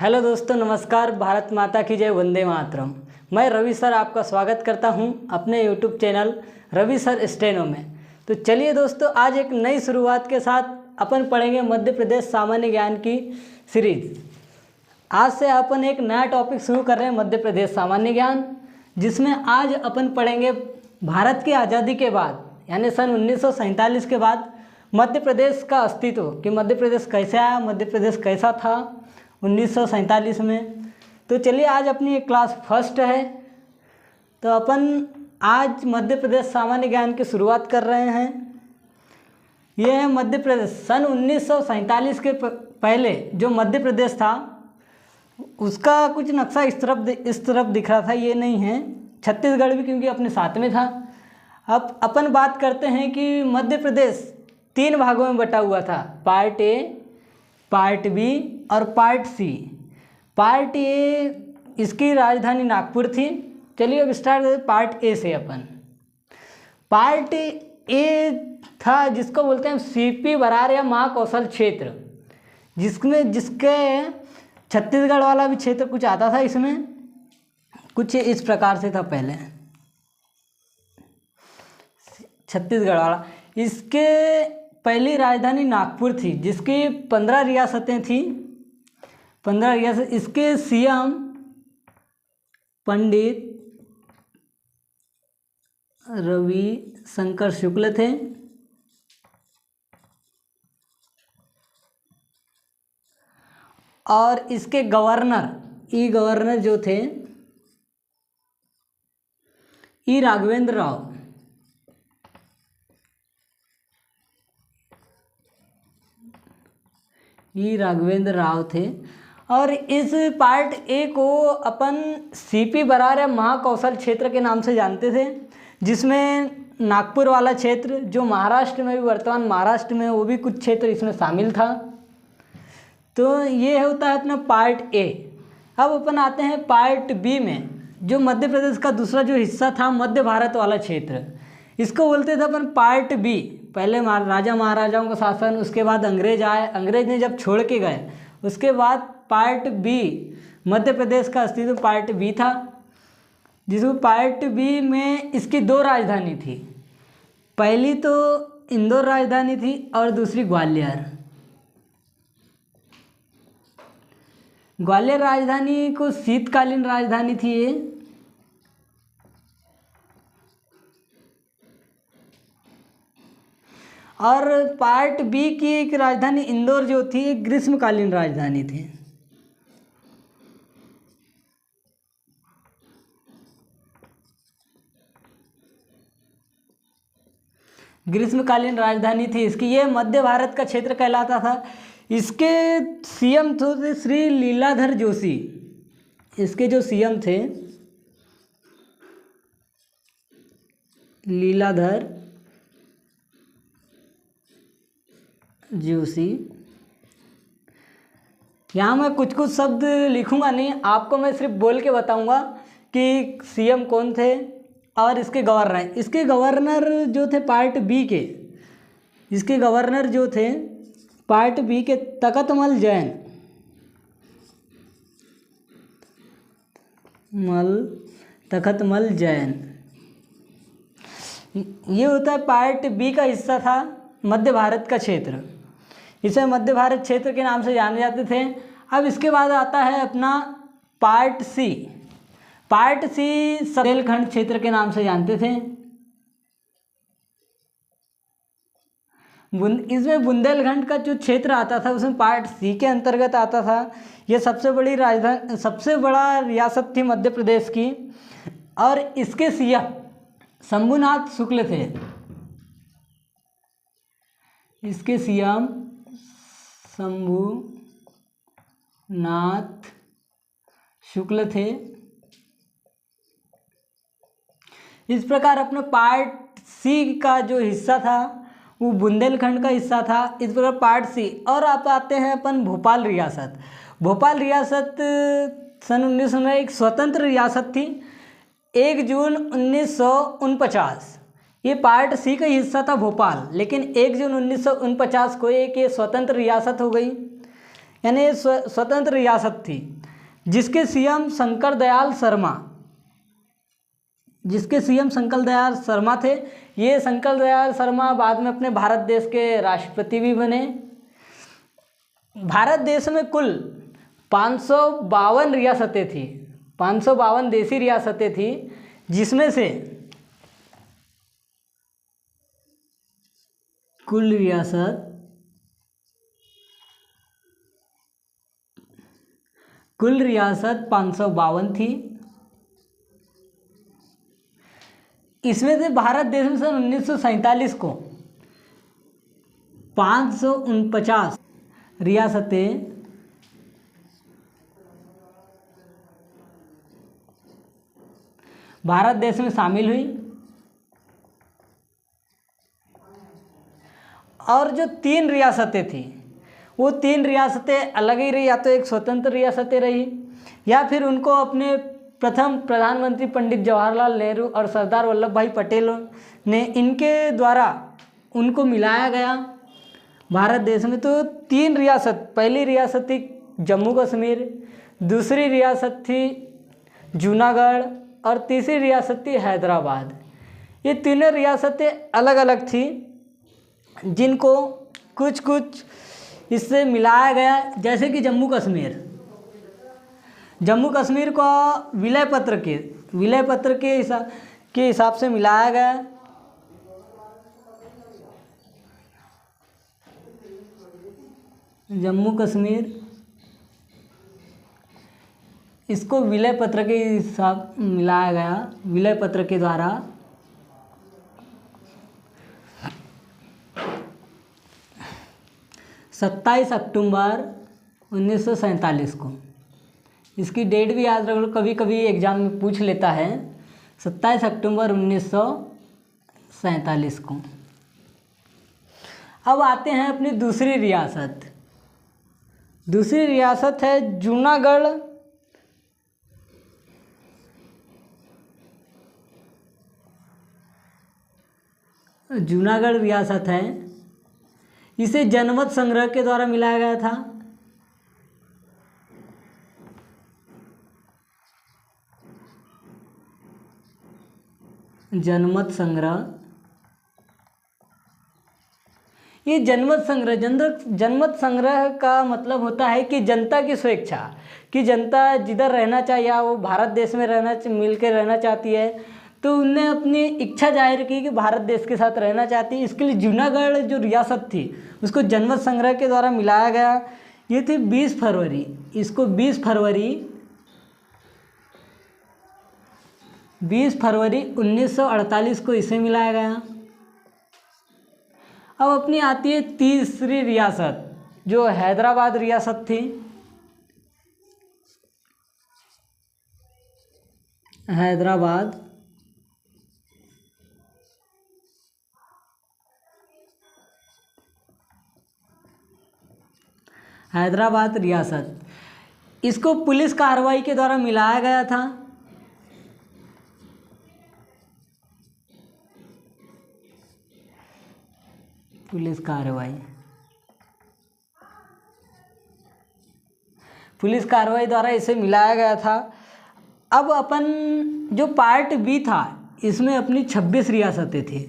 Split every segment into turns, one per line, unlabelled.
Hello दोस्तों, नमस्कार। भारत माता की जय, वंदे मातरम। मैं रवि सर आपका स्वागत करता हूं अपने YouTube channel Ravi sir steno में। तो चलिए दोस्तों, आज एक नई शुरुआत के साथ अपन पढ़ेंगे मध्य प्रदेश सामान्य ज्ञान की सीरीज। आज से अपन एक नया टॉपिक शुरू कर रहे हैं, मध्य प्रदेश सामान्य ज्ञान, जिसमें आज अपन पढ़ेंगे भारत की आज़ादी के बाद यानी सन 1947 के बाद मध्य प्रदेश का अस्तित्व, कि मध्य प्रदेश कैसे आया, मध्य प्रदेश कैसा था 1947 में। तो चलिए, आज अपनी एक क्लास फर्स्ट है, तो अपन आज मध्य प्रदेश सामान्य ज्ञान की शुरुआत कर रहे हैं। ये है मध्य प्रदेश। सन 1947 के पहले जो मध्य प्रदेश था उसका कुछ नक्शा इस तरफ दिख रहा था, ये नहीं है। छत्तीसगढ़ भी क्योंकि अपने साथ में था। अब अपन बात करते हैं कि मध्य प्रदेश 3 भागों में बटा हुआ था, पार्ट ए, पार्ट बी और पार्ट सी। पार्ट ए, इसकी राजधानी नागपुर थी। चलिए अब स्टार्ट करते पार्ट ए से। अपन पार्ट ए था जिसको बोलते हैं सीपी बरार या महाकौशल क्षेत्र, जिसके छत्तीसगढ़ वाला भी क्षेत्र कुछ आता था इसमें। कुछ इस प्रकार से था पहले छत्तीसगढ़ वाला। इसके पहली राजधानी नागपुर थी, जिसकी 15 रियासतें थी। 15 रियासत। इसके सीएम पंडित रवि शंकर शुक्ल थे। और इसके गवर्नर जो थे ई राघवेंद्र राव। थे। और इस पार्ट ए को अपन सीपी बरार या महाकौशल क्षेत्र के नाम से जानते थे, जिसमें नागपुर वाला क्षेत्र, जो महाराष्ट्र में भी, वर्तमान महाराष्ट्र में, वो भी कुछ क्षेत्र इसमें शामिल था। तो ये होता है अपना पार्ट ए। अब अपन आते हैं पार्ट बी में, जो मध्य प्रदेश का दूसरा जो हिस्सा था, मध्य भारत वाला क्षेत्र। इसको बोलते थे अपन पार्ट बी। पहले राजा महाराजाओं का शासन, उसके बाद अंग्रेज आए। अंग्रेज ने जब छोड़ के गए, उसके बाद पार्ट बी, मध्य प्रदेश का अस्तित्व पार्ट बी था, जिसको पार्ट बी में इसकी 2 राजधानी थी। पहली तो इंदौर राजधानी थी और दूसरी ग्वालियर। ग्वालियर राजधानी को शीतकालीन राजधानी थी ये। और पार्ट बी की एक राजधानी इंदौर जो थी, एक ग्रीष्मकालीन राजधानी थी। ग्रीष्मकालीन राजधानी थी इसकी। ये मध्य भारत का क्षेत्र कहलाता था। इसके सीएम थे श्री लीलाधर जोशी। इसके जो सीएम थे लीलाधर जोशी। यहाँ मैं कुछ शब्द लिखूंगा नहीं, आपको मैं सिर्फ बोल के बताऊंगा कि सीएम कौन थे और इसके गवर्नर। इसके गवर्नर जो थे पार्ट बी के, इसके गवर्नर जो थे पार्ट बी के, तखतमल जैन। ये होता है पार्ट बी का हिस्सा था, मध्य भारत का क्षेत्र। इसे मध्य भारत क्षेत्र के नाम से जाने जाते थे। अब इसके बाद आता है अपना part C. Part C Bundelkhand क्षेत्र के नाम से जानते थे। इसमें बुंदेलखंड का जो क्षेत्र आता था, उसमें पार्ट सी के अंतर्गत आता था। यह सबसे बड़ा रियासत थी मध्य प्रदेश की। और इसके सीएम शंभुनाथ शुक्ल थे। इसके सीएम शंभुनाथ शुक्ल थे। इस प्रकार अपने पार्ट सी का जो हिस्सा था वो बुंदेलखंड का हिस्सा था। इस प्रकार पार्ट सी। और आप आते हैं अपन भोपाल रियासत। भोपाल रियासत सन 1900 में एक स्वतंत्र रियासत थी, 1 जून 1949। ये पार्ट सी का हिस्सा था भोपाल, लेकिन 1 जून 1949 को एक ये स्वतंत्र रियासत हो गई। यानी ये स्वतंत्र रियासत थी, जिसके सीएम शंकर दयाल शर्मा थे। ये शंकर दयाल शर्मा बाद में अपने भारत देश के राष्ट्रपति भी बने। भारत देश में कुल 552 रियासतें थी, 552 देशी रियासतें थी, जिसमें से कुल रियासत 552 थी। इसमें से भारत देश में सन 1947 को 549 रियासतें भारत देश में शामिल हुई, और जो 3 रियासतें थी वो 3 रियासतें अलग ही रही, या तो एक स्वतंत्र रियासतें रही, या फिर उनको अपने प्रथम प्रधानमंत्री पंडित जवाहरलाल नेहरू और सरदार वल्लभ भाई पटेल ने इनके द्वारा उनको मिलाया गया भारत देश में। तो 3 रियासत, पहली रियासत थी जम्मू कश्मीर, दूसरी रियासत थी जूनागढ़, और तीसरी रियासत थी हैदराबाद। ये तीनों रियासतें अलग अलग थी, जिनको कुछ कुछ इससे मिलाया गया। जैसे कि जम्मू कश्मीर को विलय पत्र के हिसाब से मिलाया गया। जम्मू कश्मीर इसको विलय पत्र के हिसाब मिलाया गया, विलय पत्र के द्वारा। सत्ताईस अक्टूबर 1947 को, इसकी डेट भी याद रख लो, कभी कभी एग्जाम में पूछ लेता है। 27 अक्टूबर 1947 को। अब आते हैं अपनी दूसरी रियासत। दूसरी रियासत है जूनागढ़। जूनागढ़ रियासत है, इसे जनमत संग्रह के द्वारा मिलाया गया था। जनमत संग्रह, ये जनमत संग्रह का मतलब होता है कि जनता की स्वेच्छा, कि जनता जिधर रहना चाहिए या वो भारत देश में मिल के रहना चाहती है, तो उनने अपनी इच्छा जाहिर की कि भारत देश के साथ रहना चाहती है। इसके लिए जूनागढ़ जो रियासत थी उसको जनमत संग्रह के द्वारा मिलाया गया। ये थी 20 फरवरी, इसको 20 फरवरी 1948 को इसे मिलाया गया। अब अपनी आती है तीसरी रियासत, जो हैदराबाद रियासत थी। हैदराबाद रियासत, इसको पुलिस कार्रवाई के द्वारा मिलाया गया था। पुलिस कार्रवाई द्वारा इसे मिलाया गया था। अब अपन जो पार्ट बी था, इसमें अपनी 26 रियासतें थी,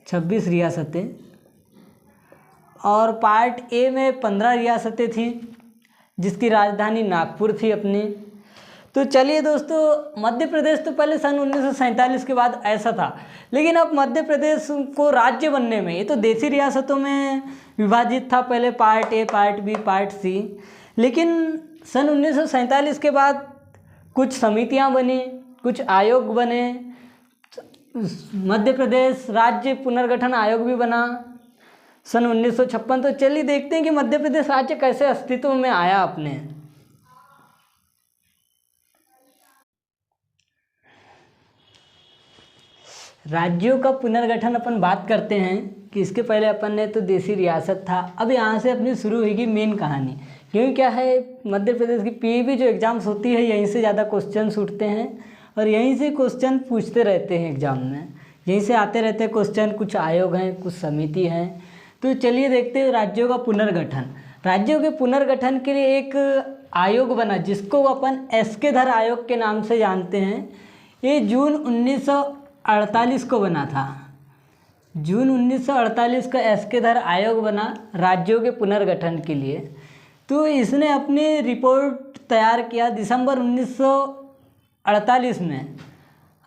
26 रियासतें, और पार्ट ए में 15 रियासतें थी, जिसकी राजधानी नागपुर थी अपनी। तो चलिए दोस्तों, मध्य प्रदेश तो पहले सन 1947 के बाद ऐसा था, लेकिन अब मध्य प्रदेश को राज्य बनने में, ये तो देशी रियासतों में विभाजित था पहले, part A, part B, part C, लेकिन सन 1947 के बाद कुछ समितियां बनी, कुछ आयोग बने, मध्य प्रदेश राज्य पुनर्गठन आयोग भी बना सन 1956। तो चलिए देखते हैं कि मध्य प्रदेश राज्य कैसे अस्तित्व में आया अपने। राज्यों का पुनर्गठन अपन बात करते हैं कि इसके पहले अपन ने तो देशी रियासत था। अब यहाँ से अपनी शुरू होगी मेन कहानी, क्योंकि क्या है, मध्य प्रदेश की पीईबी जो एग्ज़ाम्स होती है, यहीं से ज़्यादा क्वेश्चन उठते हैं और यहीं से क्वेश्चन पूछते रहते हैं एग्ज़ाम में, यहीं से आते रहते हैं क्वेश्चन। कुछ आयोग हैं, कुछ समिति हैं। तो चलिए देखते हैं राज्यों का पुनर्गठन। राज्यों के पुनर्गठन के लिए एक आयोग बना जिसको अपन एस्केधर आयोग के नाम से जानते हैं। ये जून 1948 को बना था। जून 1948 का एस्केधर आयोग बना राज्यों के पुनर्गठन के लिए। तो इसने अपनी रिपोर्ट तैयार किया दिसंबर 1948 में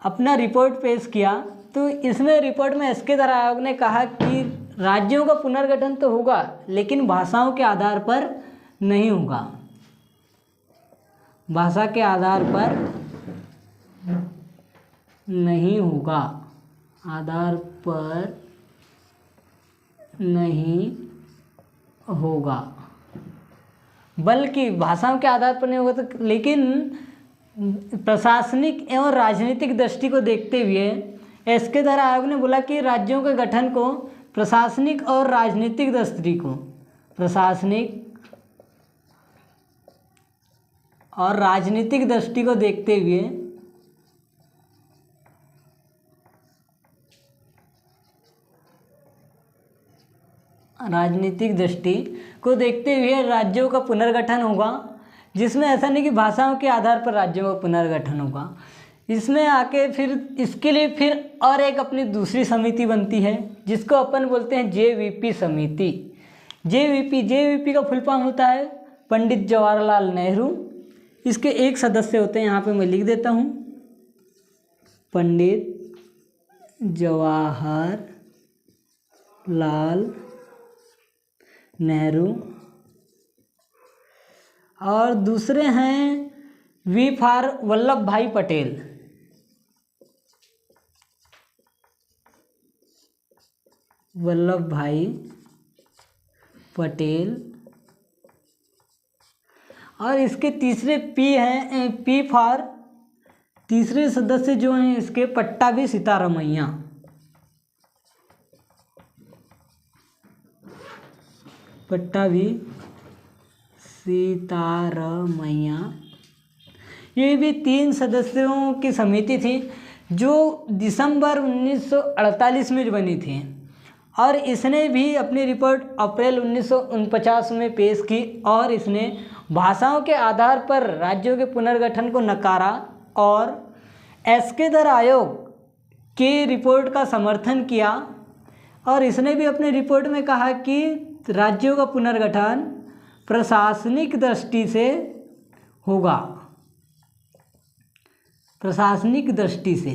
अपना रिपोर्ट पेश किया। तो इसमें रिपोर्ट में एस्केधर आयोग ने कहा कि राज्यों का पुनर्गठन तो होगा लेकिन भाषाओं के आधार पर नहीं होगा। भाषा के आधार पर नहीं होगा, आधार पर नहीं होगा, बल्कि भाषाओं के आधार पर नहीं होगा तो लेकिन प्रशासनिक एवं राजनीतिक दृष्टि को देखते हुए एस्केधर आयोग ने बोला कि राज्यों के गठन को प्रशासनिक और राजनीतिक दृष्टि को देखते हुए राज्यों का पुनर्गठन होगा, जिसमें ऐसा नहीं कि भाषाओं के आधार पर राज्यों का पुनर्गठन होगा। इसमें आके फिर इसके लिए फिर और एक अपनी दूसरी समिति बनती है जिसको अपन बोलते हैं जेवीपी समिति। जेवीपी का फुल फॉर्म होता है पंडित जवाहरलाल नेहरू। इसके एक सदस्य होते हैं, यहाँ पे मैं लिख देता हूँ, पंडित जवाहरलाल नेहरू। और दूसरे हैं वी फॉर वल्लभ भाई पटेल। वल्लभ भाई पटेल। और इसके तीसरे पी हैं, पी फॉर तीसरे सदस्य जो हैं इसके पट्टाभी सीतारामैया। पट्टाभी सीतारामैया। ये भी 3 सदस्यों की समिति थी जो दिसंबर 1948 में बनी थी और इसने भी अपनी रिपोर्ट अप्रैल 1949 में पेश की और इसने भाषाओं के आधार पर राज्यों के पुनर्गठन को नकारा और एस्केधर आयोग की रिपोर्ट का समर्थन किया। और इसने भी अपनी रिपोर्ट में कहा कि राज्यों का पुनर्गठन प्रशासनिक दृष्टि से होगा, प्रशासनिक दृष्टि से।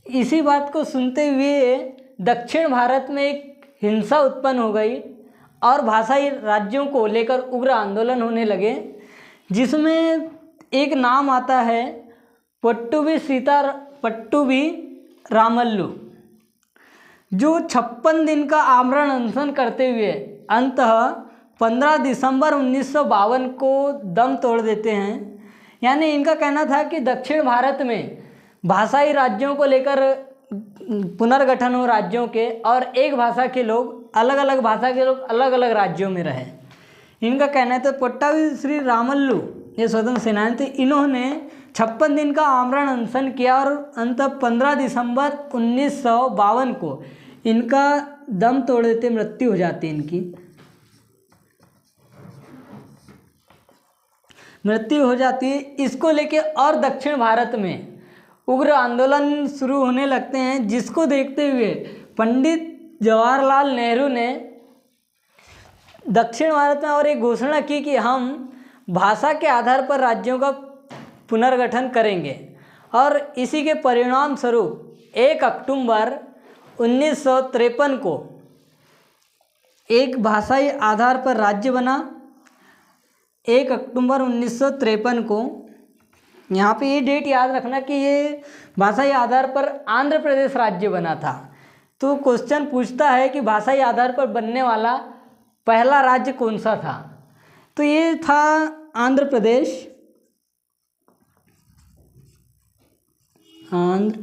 इसी बात को सुनते हुए दक्षिण भारत में एक हिंसा उत्पन्न हो गई और भाषाई राज्यों को लेकर उग्र आंदोलन होने लगे, जिसमें एक नाम आता है पट्टुबी रामल्लु, जो 56 दिन का आमरण अनशन करते हुए अंततः 15 दिसंबर 1952 को दम तोड़ देते हैं। यानी इनका कहना था कि दक्षिण भारत में भाषाई राज्यों को लेकर पुनर्गठन हो राज्यों के, और एक भाषा के लोग अलग अलग भाषा के लोग अलग अलग राज्यों में रहे, इनका कहना है। तो पट्टाभी श्री रामल्लु ये स्वतंत्र सेनानी थे। इन्होंने 56 दिन का आमरण अनशन किया और अंत 15 दिसंबर 1952 को इनका दम तोड़ देते, मृत्यु हो जाती है, इनकी मृत्यु हो जाती है। इसको लेके और दक्षिण भारत में उग्र आंदोलन शुरू होने लगते हैं, जिसको देखते हुए पंडित जवाहरलाल नेहरू ने दक्षिण भारत में और एक घोषणा की कि हम भाषा के आधार पर राज्यों का पुनर्गठन करेंगे। और इसी के परिणाम स्वरूप 1 अक्टूबर 1953 को एक भाषाई आधार पर राज्य बना। 1 अक्टूबर 1953 को, यहाँ पे ये डेट याद रखना कि ये भाषाई आधार पर आंध्र प्रदेश राज्य बना था। तो क्वेश्चन पूछता है कि भाषाई आधार पर बनने वाला पहला राज्य कौन सा था, तो ये था आंध्र प्रदेश। आंध्र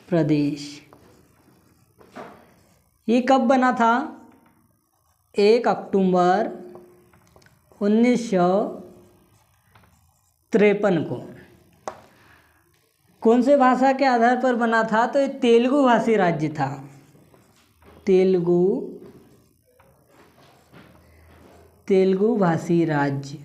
प्रदेश ये कब बना था? 1 अक्टूबर 1953 को। कौन से भाषा के आधार पर बना था? तो ये तेलुगु भाषी राज्य था, तेलुगु तेलुगु भाषी राज्य,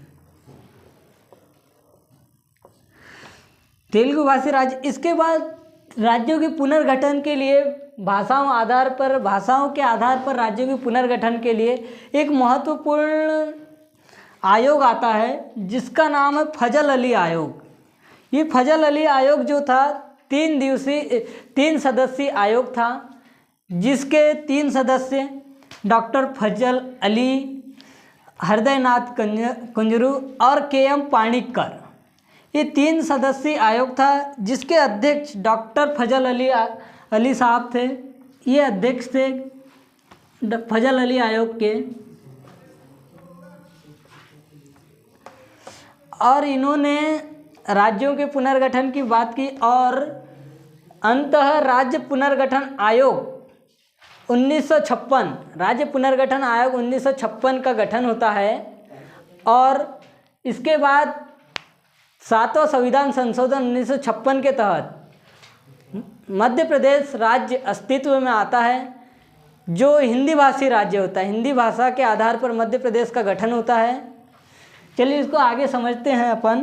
तेलुगु भाषी राज्य। इसके बाद राज्यों के पुनर्गठन के लिए भाषाओं के आधार पर राज्यों के पुनर्गठन के लिए एक महत्वपूर्ण आयोग आता है जिसका नाम है फजल अली आयोग। ये फजल अली आयोग जो था 3 सदस्यीय आयोग था, जिसके 3 सदस्य डॉक्टर फजल अली, हृदयनाथ कुंजरू और के.एम. पाणिक्कर, ये 3 सदस्यीय आयोग था जिसके अध्यक्ष डॉक्टर फजल अली साहब थे। ये अध्यक्ष थे फजल अली आयोग के, और इन्होंने राज्यों के पुनर्गठन की बात की और अंततः राज्य पुनर्गठन आयोग 1956, राज्य पुनर्गठन आयोग 1956 का गठन होता है। और इसके बाद 7वां संविधान संशोधन 1956 के तहत मध्य प्रदेश राज्य अस्तित्व में आता है, जो हिंदी भाषी राज्य होता है। हिंदी भाषा के आधार पर मध्य प्रदेश का गठन होता है। चलिए इसको आगे समझते हैं अपन।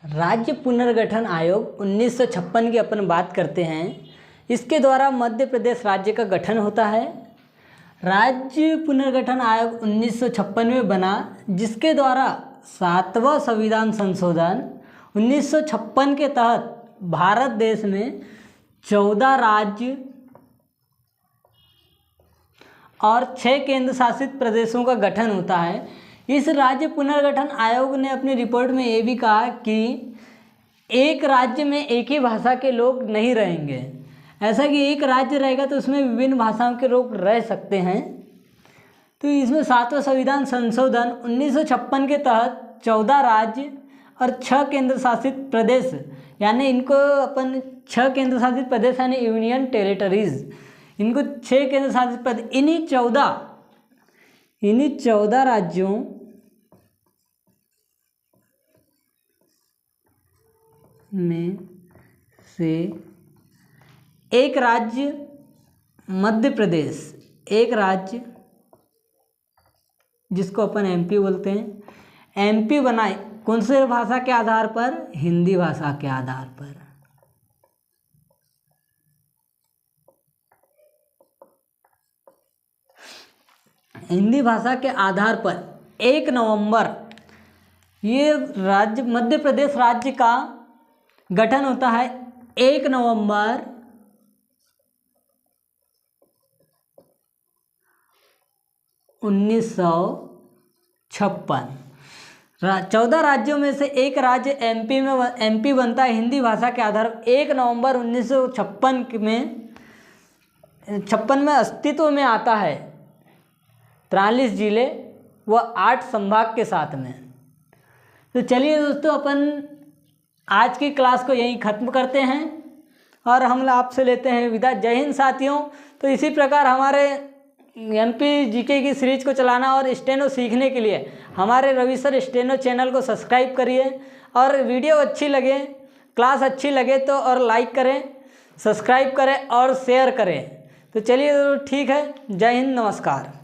राज्य पुनर्गठन आयोग 1956 की अपन बात करते हैं। इसके द्वारा मध्य प्रदेश राज्य का गठन होता है। राज्य पुनर्गठन आयोग 1956 में बना, जिसके द्वारा 7वां संविधान संशोधन 1956 के तहत भारत देश में 14 राज्य और 6 केंद्र शासित प्रदेशों का गठन होता है। इस राज्य पुनर्गठन आयोग ने अपनी रिपोर्ट में ये भी कहा कि एक राज्य में एक ही भाषा के लोग नहीं रहेंगे। ऐसा कि एक राज्य रहेगा तो उसमें विभिन्न भाषाओं के लोग रह सकते हैं। तो इसमें 7वां संविधान संशोधन 1956 के तहत 14 राज्य और 6 केंद्र शासित प्रदेश, यानी इनको अपन 6 केंद्र शासित प्रदेश यानी यूनियन टेरिटरीज, इनको 6 केंद्र शासित प्रदेश, इन्हीं 14 राज्यों में से एक राज्य मध्य प्रदेश, एक राज्य जिसको अपन एमपी बोलते हैं, एमपी बनाए। कौन से भाषा के आधार पर? हिंदी भाषा के आधार पर। हिंदी भाषा के आधार पर 1 नवंबर ये राज्य मध्य प्रदेश राज्य का गठन होता है। 1 नवंबर 1956। 14 राज्यों में से एक राज्य एमपी बनता है हिंदी भाषा के आधार पर। 1 नवंबर 1956 में अस्तित्व में आता है। 43 जिले व 8 संभाग के साथ में। तो चलिए दोस्तों, अपन आज की क्लास को यहीं ख़त्म करते हैं और हम आपसे लेते हैं विदा। जय हिंद साथियों। तो इसी प्रकार हमारे एमपी जीके की सीरीज को चलाना और स्टेनो सीखने के लिए हमारे रवि सर स्टेनो चैनल को सब्सक्राइब करिए, और वीडियो अच्छी लगे, क्लास अच्छी लगे तो और लाइक करें, सब्सक्राइब करें और शेयर करें। तो चलिए ठीक है, जय हिंद, नमस्कार।